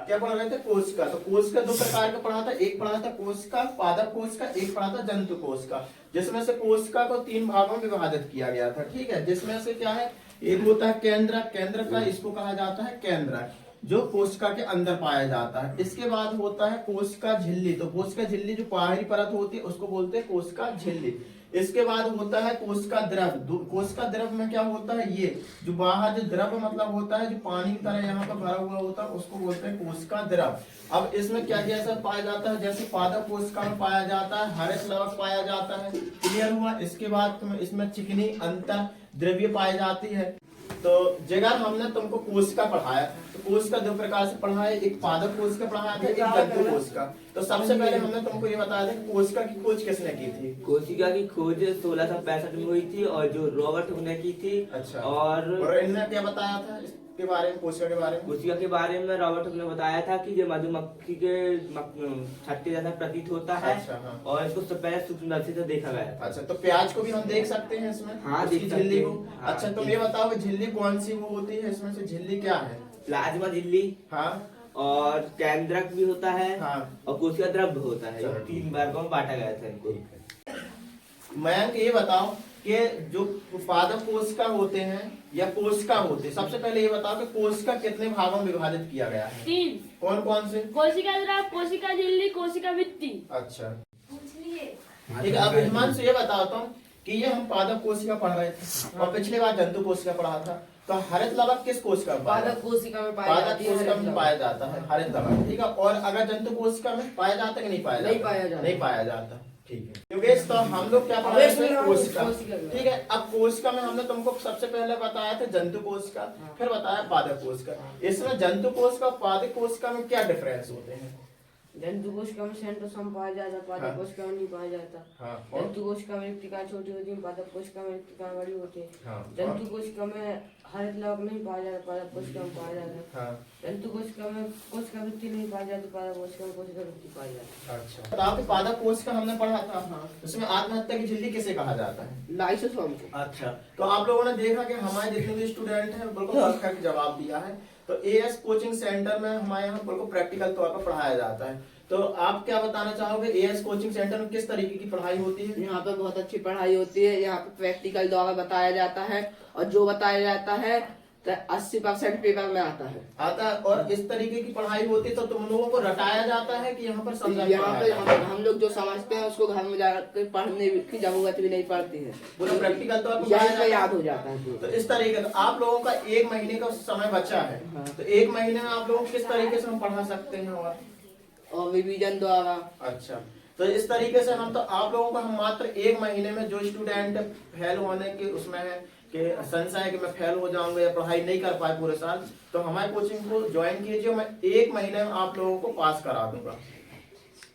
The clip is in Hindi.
क्या पढ़ रहे थे? कोशिका। तो कोशिका दो प्रकार का पढ़ा था, एक पढ़ा था कोशिका, पादप कोशिका, एक पढ़ा था जंतु कोशिका, जिसमें से कोशिका को 3 भागों में विभाजित किया गया था। ठीक है, जिसमें से क्या है, एक होता है केंद्रक, केंद्रक का इसको कहा जाता है केंद्रक, जो कोशिका के अंदर पाया जाता है। इसके बाद होता है कोशिका झिल्ली, तो कोशिका झिल्ली जो बाहरी परत होती है उसको बोलते हैं कोशिका झिल्ली। इसके बाद होता है कोशिका द्रव। कोशिका द्रव में क्या होता है, ये जो बाहर जो द्रव मतलब होता है, जो पानी की तरह यहाँ पर भरा हुआ होता है, उसको बोलते हैं कोशिका द्रव। अब इसमें क्या क्या सब पाया जाता है, जैसे पादप कोशिका में पाया जाता है, हरित लवक पाया जाता है। क्लियर हुआ? इसके बाद इसमें चिकनी अंतर द्रव्य पाई जाती है। तो जगह हमने तुमको कोशिका पढ़ाया, तो कोशिका दो प्रकार से पढ़ाया, एक पादप कोशिका पढ़ाया था, एक जंतु कोशिका। तो सबसे पहले हमने तुमको ये बताया था कि कोशिका की खोज किसने की थी? कोशिका की खोज 1665 में हुई थी और जो रॉबर्ट ने की थी। अच्छा। और इनने क्या बताया था इसके बारे में, कोशिका के बारे में? कोशिका के बारे में रॉबर्ट ने बताया था कि जो मधुमक्खी के छत्ते जैसा प्रतीत होता है। अच्छा, हाँ। और इसको पहले सूक्ष्मदर्शी से देखा गया था। अच्छा, तो प्याज को भी हम देख सकते हैं इसमें? हाँ, उसकी देख सकते झिल्ली हैं। को। हाँ, अच्छा, तुम ये बताओ कि झिल्ली कौन सी वो होती है, इसमें से झिल्ली क्या है? प्लाज्मा झिल्ली, हाँ, और केंद्रक भी होता है, हाँ। और कोशिका द्रव भी होता है। चलो, 3 वर्गों में बांटा गया था इनको। मयंक ये बताओ कि जो पादप कोशिका होते हैं या कोशिका होते हैं, सबसे पहले ये बताओ कि कोशिका कितने भागों में विभाजित किया गया है? 3। कौन कौन से? कोशिका द्रव, कोशिका झिल्ली, कोशिका भित्ति। अच्छा, ठीक है। अब हिमांशु ये बताओ तुम कि ये हम पादप कोशिका पढ़ रहे थे और पिछले बार जंतु कोशिका पढ़ा था, तो हरित लवक किस कोशिका में पाया? पादप कोशिका में पाया पादप जाती है, कोशिका हरित में लवक। पाया जाता है हरित लवक। ठीक है, और अगर जंतु कोशिका में पाया जाता है कि नहीं पाया जाता? नहीं पाया जाता। नहीं पाया जाता। ठीक है योगेश, तो हम लोग क्या पढ़ा रहे थे? कोशिका। कोशिका में। ठीक है, अब कोशिका में हमने तुमको सबसे पहले बताया था जंतु कोशिका, फिर बताया पादप कोशिका। इसमें जंतु कोशिका और पादप कोशिका में क्या डिफरेंस होते हैं? जंतु कोशिका में सेंट्रोसोम पाया जाता है, हाँ। पादप कोशिका में नहीं पाया जाता। हाँ, और? जंतु कोशिका में रिक्तिकाएं छोटी होती हैं, पादप कोशिका में रिक्तिकाएं बड़ी होती हैं। हाँ, जंतु कोशिका में हरित लवक नहीं पाया जाता, पादप कोशिका में पाया जाता है। हाँ। जंतु कोशिका में कोशिका वृत्ति नहीं पाई जाती, पादप कोशिका में कोशिका वृत्ति पाई जाती है। अच्छा, बताओ कि पादप कोशिका हमने पढ़ा था, उसमें आत्महत्या की झिल्ली किसे कहा जाता है? लाइसोसोम को। अच्छा, तो आप लोगों ने देखा कि हमारे जितने भी स्टूडेंट हैं बिल्कुल परफेक्ट जवाब दिया है। तो एएस कोचिंग सेंटर में हमारे यहाँ बिल्कुल प्रैक्टिकल तौर पर पढ़ाया जाता है। तो आप क्या बताना चाहोगे, एएस कोचिंग सेंटर में किस तरीके की पढ़ाई होती है? यहाँ पे बहुत अच्छी पढ़ाई होती है, यहाँ पे प्रैक्टिकल द्वारा बताया जाता है, और जो बताया जाता है 80% पेपर में आता है। आता है, और इस तरीके की पढ़ाई होती है तो तुम लोगों को रटाया जाता है कि यहाँ पर समझा यहाँ पे पढ़ाया? हम लोग जो समझते हैं उसको घर में जाकर पढ़ने की जरूरत भी नहीं पड़ती है, वो तो प्रैक्टिकल तौर पर यहाँ पढ़ाया पे जाता याद है। हो जाता है। तो इस तरीके से आप लोगों का 1 महीने का समय बचा है। हाँ। तो 1 महीने में आप लोगों को किस तरीके से हम पढ़ा सकते हैं? और रिवीजन द्वारा। अच्छा, तो इस तरीके से हम, तो आप लोगों को हम मात्र 1 महीने में, जो स्टूडेंट फेल होने के उसमें है कि संशय कि मैं फेल हो जाऊंगा या पढ़ाई नहीं कर पाए पूरे साल, तो हमारे कोचिंग को ज्वाइन कीजिए, मैं 1 महीने में आप लोगों को पास करा दूंगा।